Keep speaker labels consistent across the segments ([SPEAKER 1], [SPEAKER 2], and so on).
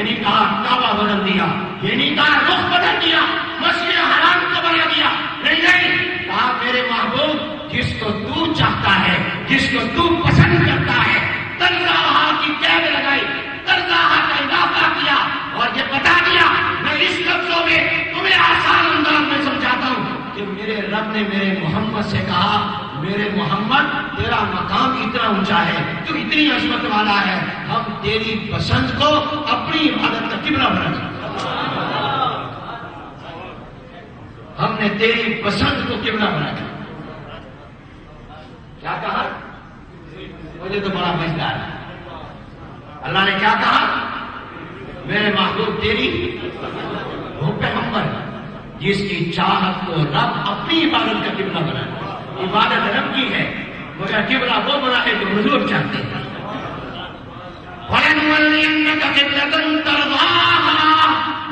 [SPEAKER 1] نہیں کہا کعبہ بدل دیا، یہ نہیں کہا رخ بدل دیا، مسجد حرام کو بنا دیا، نہیں، کہا میرے محبوب جس کو تو چاہتا ہے، جس کو تو پسند کرتا ہے، تنزاہا کی قید لگائی، تنزاہا کا اضافہ کیا اور یہ بتا دیا میں اس لفظوں میں تمہیں آسان انداز میں سمجھاتا ہوں کہ میرے رب نے میرے محمد سے کہا میرے محمد تیرا مقام اتنا اونچا ہے، تو اتنی عظمت والا ہے، ہم تیری پسند کو اپنی عبادت کا قبلہ بنا، ہم نے تیری پسند کو قبلہ بنایا۔ کیا کہا؟ مجھے تو بڑا مزدار ہے۔ اللہ نے کیا کہا؟ میرے محبوب تیری وہ پیغمبر جس کی چاہت کو رب اپنی عبادت کا قبلہ بنایا۔ عبادت رب کی ہے مگر قبلہ وہ بنائے جو حضور چاہتے ہیں۔ وَلَنُوَلِّيَنَّكَ قِبْلَةً تَرْضَاهَا،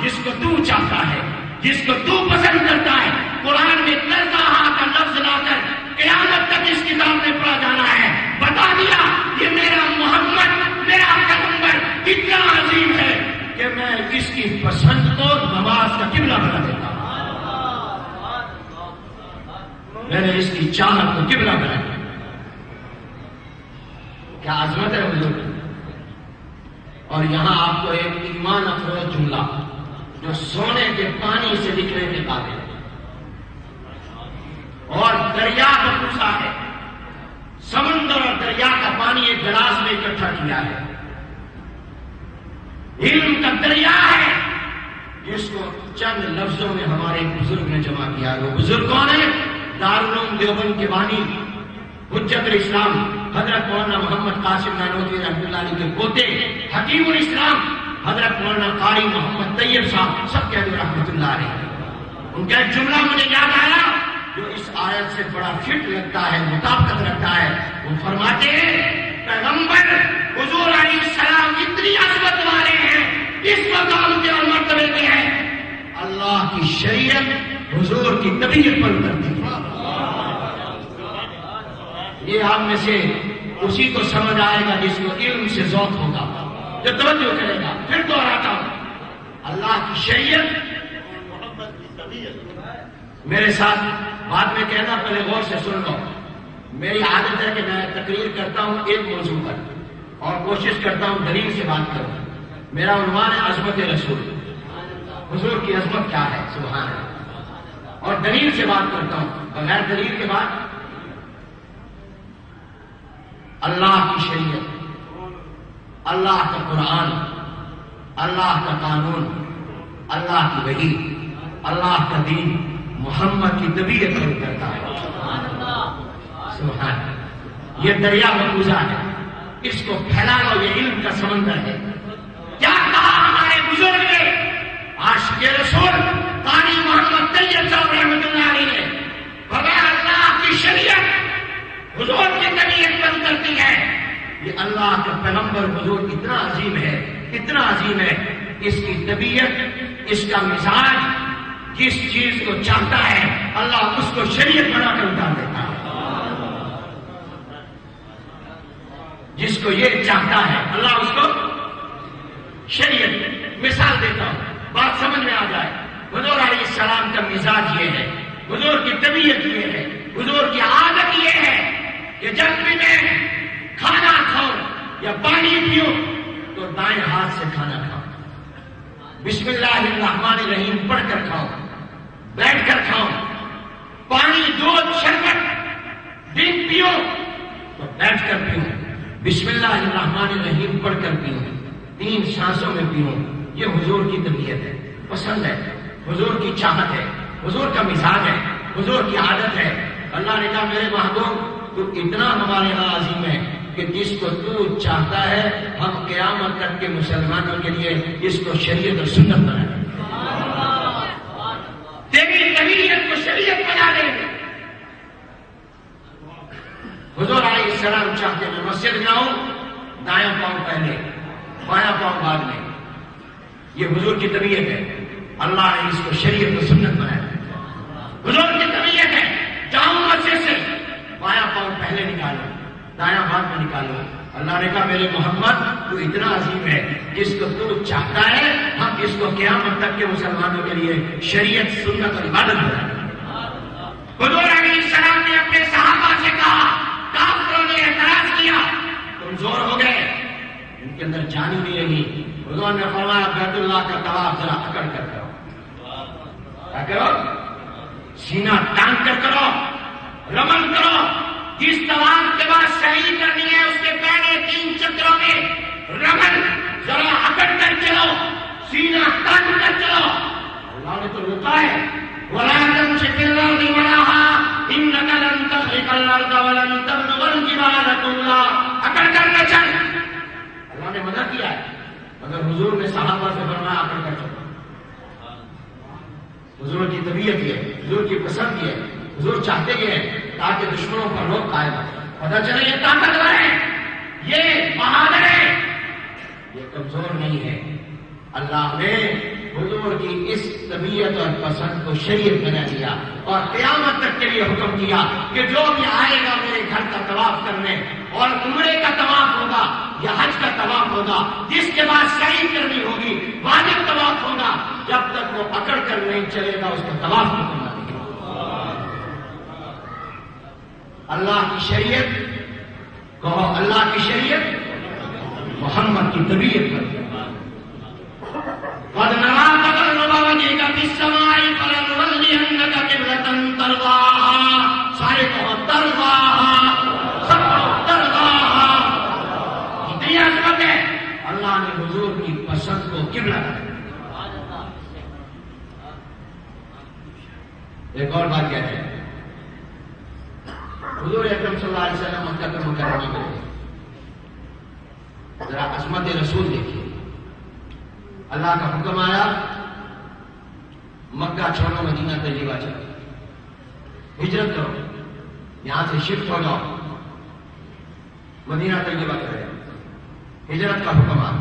[SPEAKER 1] جس کو تو چاہتا ہے، جس کو تو پسند کرتا ہے۔ قرآن میں ترضاہا کا لفظ لا کر قیامت تک اس کتاب میں پڑھا جانا ہے۔ بتا دیا یہ میرا محمد، میرا پیغمبر اتنا عظیم ہے کہ میں اس کی پسند کو نماز کا قبلہ بنا دیتا ہوں، میں نے اس کی چاہت کو قبلہ بنایا۔ کیا عظمت ہے حضور۔ اور یہاں آپ کو ایک ایمان افروز جملہ جو سونے کے پانی سے لکھنے کے قابل ہے اور دریا بکوسا ہے، سمندر اور دریا کا پانی ایک گلاس میں اکٹھا کیا ہے، علم کا دریا ہے جس کو چند لفظوں میں ہمارے بزرگ نے جمع کیا۔ وہ بزرگ کون ہے؟ دارالعلوم دیوبند کے بانی حجت الاسلام حضرت مولانا محمد قاسم نانوتوی رحمۃ اللہ علیہ کے پوتے، حکیم الاسلام حضرت مولانا قاری محمد طیب صاحب، سب کہتے ہیں رحمۃ اللہ علیہ۔ ان کا ایک جملہ مجھے یاد آیا جو اس آیت سے بڑا فٹ لگتا ہے، مطابقت رکھتا ہے۔ وہ فرماتے ہیں پیغمبر حضور علیہ السلام اتنی عظمت والے ہیں، اس مقام کے اور مرتبے میں ہے، اللہ کی شریعت حضور کی طبیعت پر اترتی ہے۔ یہ آپ میں سے اسی کو سمجھ آئے گا جس کو علم سے ذوق ہوگا، جو توجہ کرے گا۔ پھر دوہراتا ہوں، اللہ کی شریعت محمد کی طبیعت۔ میرے ساتھ بعد میں کہنا، پہلے غور سے سن لو۔ میری عادت ہے کہ میں تقریر کرتا ہوں ایک موضوع پر اور کوشش کرتا ہوں دلیل سے بات کروں۔ میرا عنوان ہے عظمت رسول، حضور کی عظمت کیا ہے، سبحان اللہ، اور دلیل سے بات کرتا ہوں۔ بغیر دلیل کے بعد اللہ کی شریعت، اللہ کا قرآن، اللہ کا قانون، اللہ کی وحی، اللہ کا دین محمد کی طبیعت پر اترتا ہے، سبحان اللہ۔ یہ دریا مقبوضہ ہے، اس کو پھیلا لو، یہ علم کا سمندر ہے۔ کیا کہا ہمارے بزرگ نے؟ عاشق رسول قاری محمد طیب صاحب رحمۃ اللہ علیہ نے بغیر اللہ کی شریعت حضور کی طبیعت پر اترتی ہے۔ یہ اللہ کا پیغمبر حضور اتنا عظیم ہے، اتنا عظیم ہے، اس کی طبیعت، اس کا مزاج، جس چیز کو چاہتا ہے اللہ اس کو شریعت بنا کر اتار دیتا ہے۔ جس کو یہ چاہتا ہے اللہ اس کو شریعت۔ مثال دیتا ہوں، بات سمجھ میں آ جائے۔ حضور علیہ السلام کا مزاج یہ ہے، حضور کی طبیعت یہ ہے، حضور کی عادت یہ ہے کہ جب بھی میں کھانا کھاؤں یا پانی پیوں تو دائیں ہاتھ سے کھانا کھاؤں، بسم اللہ الرحمن الرحیم پڑھ کر کھاؤں، بیٹھ کر کھاؤں، پانی دودھ شربت دن پیوں تو بیٹھ کر پیوں، بسم اللہ الرحمن الرحیم پڑھ کر پیوں، 3 سانسوں میں پیوں۔ یہ حضور کی طبیعت ہے، پسند ہے، حضور کی چاہت ہے، حضور کا مزاج ہے، حضور کی عادت ہے۔ اللہ نے کہا میرے محبوب تو اتنا ہمارے ہاں عظیم ہے کہ جس کو تو چاہتا ہے ہم قیامت تک کے مسلمانوں کے لیے اس کو شریعت اور سنت بنا دیں گے، تیری طبیعت کو شریعت بنا دیں گے۔ حضور علیہ السلام چاہتے ہیں مسجد میں آؤں، دایاں پاؤں پہلے، بایاں پاؤں بعد میں۔ یہ حضور کی طبیعت ہے، اللہ نے اس کو شریعت اور سنت بنایا۔ حضور کی طبیعت ہے جاؤں مسجد سے، بایاں پاؤں پہلے نکالو، دایاں ہاتھ میں نکالو. اللہ نے کہا میرے محمد تو اتنا عظیم ہے، جس کو تو چاہتا ہے ہم اس کو قیامت تک کے مسلمانوں کے لیے شریعت سنت اور عبادت بنائیں. حضور علیہ السلام نے اپنے صحابہ سے کہا، کافروں نے اعتراض کیا کمزور ہو گئے، ان کے اندر جان ہی نہیں رہی. حضور نے فرمایا بیت اللہ کا طواف ذرا اکڑ کر کرو. کیا کرو؟ سینہ تان کر کرو، رمل کرو. جس طواف کے بعد صحیح کرنی ہے اس کے پہلے 3 چکروں میں رمل ذرا اکڑ کر چلو، سینہ تان کر چلو. اللہ نے تو روکا ہے، وَلَا تَمْشِ فِي الْأَرْضِ مَرَحًا إِنَّكَ لَن تَخْرِقَ الْأَرْضَ وَلَن تَبْلُغَ الْجِبَالَ طُولًا. اکڑ کر نہ چل. اللہ نے منع کیا ہے، مگر حضور نے صحابہ سے فرمایا اکڑ کر چلو. حضور کی طبیعت یہ ہے، حضور کی پسند یہ ہے، حضور چاہتے یہ ہے تاکہ دشمنوں پر روک قائم ہو. پتہ چلے یہ طاقتور ہے، یہ بہادر ہے، یہ کمزور نہیں ہے. اللہ نے حضور کی اس طبیعت اور پسند کو شریعت بنا دیا اور قیامت تک کے لیے حکم کیا کہ جو بھی آئے گا میرے گھر کا طواف کرنے، اور عمرے کا طواف ہوگا یا حج کا طواف ہوگا، جس کے بعد صحیح کرنی ہوگی، واجب طواف ہوگا، جب تک وہ اکڑ کر نہیں چلے گا اس کا طواف نہیں کرنا. اللہ کی شریعت کہو، اللہ کی شریعت محمد کی طبیعت پر. قَدْ نَرَىٰ تَقَلُّبَ وَجْهِكَ فِي السَّمَاءِ فَلَنُوَلِّيَنَّكَ قِبْلَةً تَرْضَاهَا. سارے کہو ترضاها، سب کہو ترضاها. کتنی عظمت ہے. اللہ نے حضور کی پسند کو قبلہ بنایا. ایک اور بات کہتے ہیں، حضور اکرم صلی اللہ علیہ وسلم مکہ مکرمہ میں گئے. ذرا عظمت رسول دیکھیے. اللہ کا حکم آیا مکہ چھوڑو، مدینہ طیبہ چلو، ہجرت کرو، یہاں سے شفٹ ہو جاؤ، مدینہ طیبہ کرے. ہجرت کا حکم آیا.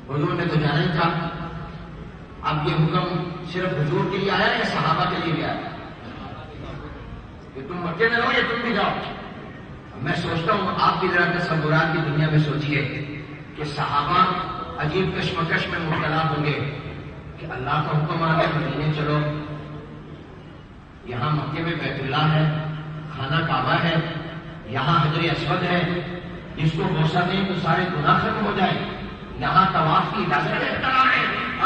[SPEAKER 1] حضور نے تو جانا ہی تھا. اب یہ حکم صرف حضور کے لیے آیا یا صحابہ کے لیے بھی آیا کہ تم مکے میں رہو یا تم بھی جاؤ؟ میں سوچتا ہوں آپ بھی ذرا تصورات کی دنیا میں سوچیے کہ صحابہ عجیب کشمکش میں مبتلا ہوں گے کہ اللہ کا حکم آ گیا مدینے چلو، یہاں مکے میں بیت اللہ ہے، خانہ کعبہ ہے، یہاں حجر اسود ہے، جس کو بوسہ دیں تو سارے گناہ ختم ہو جائیں، یہاں طواف کی اجازت ہے.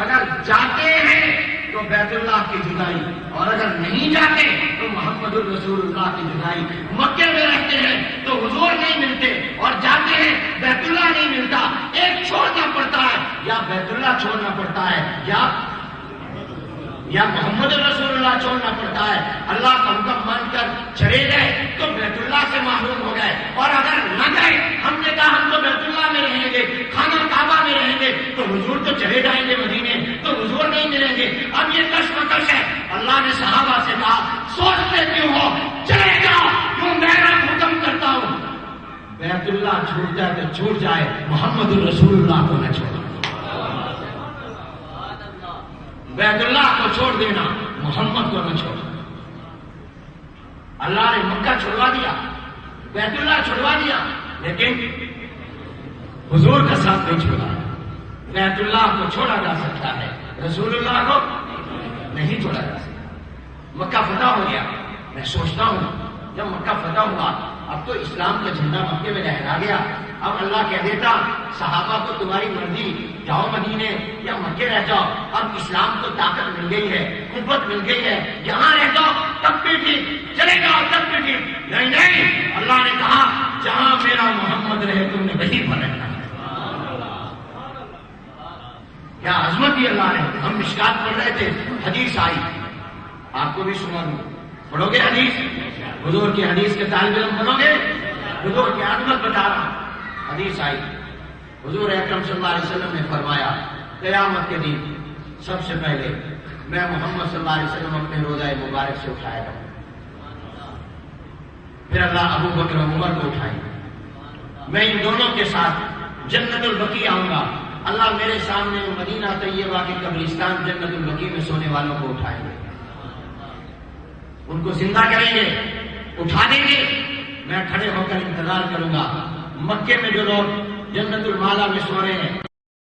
[SPEAKER 1] اگر جاتے ہیں تو بیت اللہ کی جدائی، اور اگر نہیں جاتے تو محمد الرسول اللہ کی جدائی. مکے میں رہتے ہیں تو حضور نہیں ملتے، اور جاتے ہیں بیت اللہ نہیں ملتا. ایک چھوڑنا پڑتا ہے، یا بیت اللہ چھوڑنا پڑتا ہے یا محمد الرسول اللہ چھوڑنا پڑتا ہے. اللہ کا حکم مان کر چلے گئے تو بیت اللہ سے محروم ہو گئے، اور اگر نہ گئے، ہم نے کہا ہم تو بیت اللہ میں رہیں گے، خانہ کعبہ میں رہیں گے، تو حضور تو چلے جائیں گے مدینے، تو حضور نہیں ملیں گے. اب یہ کشمکش ہے. اللہ نے صحابہ سے کہا سوچتے کیوں ہو، چلے جاؤ، کیوں میں حکم کرتا ہوں. بیت اللہ چھوٹ جائے تو چھوٹ جائے، محمد الرسول اللہ کو نہ چھوڑو. بیت اللہ کو چھوڑ دینا، محمد کو نہ چھوڑو. اللہ نے مکہ چھوڑوا دیا، بیت اللہ چھوڑوا دیا، لیکن حضور کا ساتھ نہیں چھوڑا. بیت اللہ کو چھوڑا جا سکتا ہے، رسول اللہ کو نہیں چھوڑا جا سکتا. مکہ فتح ہو گیا. میں سوچتا ہوں جب مکہ فتح ہوا، اب تو اسلام کا جھنڈا مکے میں لہرا گیا. اب اللہ کہہ دیتا صحابہ کو تمہاری مرضی، جاؤ مدینے یا مکے رہ جاؤ. اب اسلام کو طاقت مل گئی ہے، قوت مل گئی ہے، یہاں رہ جاؤ تب بھی ٹھیک، چلے جاؤ تب بھی ٹھیک. نہیں، اللہ نے کہا جہاں میرا محمد رہے تم نے وہیں پر رہنا. کیا عظمت ہی اللہ نے. ہم مشکات پڑھ رہے تھے، حدیث آئی، آپ کو بھی سنا دوں. پڑھو گے حدیث؟ حضور کی حدیث کے طالب علم بنو گے؟ حضور کی عظمت بتا رہا ہوں. حدیث آئی، حضور اکرم صلی اللہ علیہ وسلم نے فرمایا قیامت کے دن سب سے پہلے میں محمد صلی اللہ علیہ وسلم اپنے روزہ مبارک سے اٹھائے گا، پھر اللہ ابو بکر و عمر کو اٹھائے گا. میں ان دونوں کے ساتھ جنت البقیع آؤں گا. اللہ میرے سامنے مدینہ طیبہ کے قبرستان جنت البقیع میں سونے والوں کو اٹھائیں گے، ان کو زندہ کریں گے، اٹھا دیں گے، میں کھڑے ہو کر انتظار کروں گا۔ مکے میں جو لوگ جنت المالا میں سو رہے ہیں